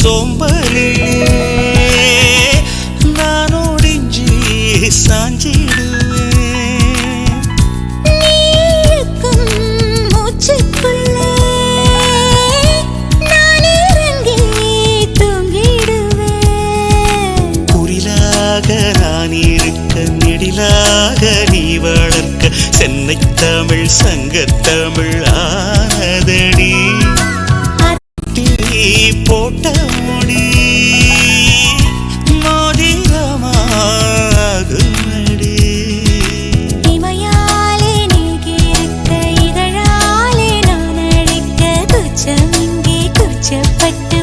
சோம்பலிலே நான் ஒடிஞ்சி சாஞ்சிடுவேன். நான் இருக்க நெடிலாக நீ வளர்க்க சென்னை தமிழ் சங்கத்தமிழ் ஆனதடி. போட்ட முடி மோதிரமாகுமடி. இமையாலே நீகிருக்க இதழாலே நான் அழைக்க குச்சம் இங்கே குச்சப்பட்டு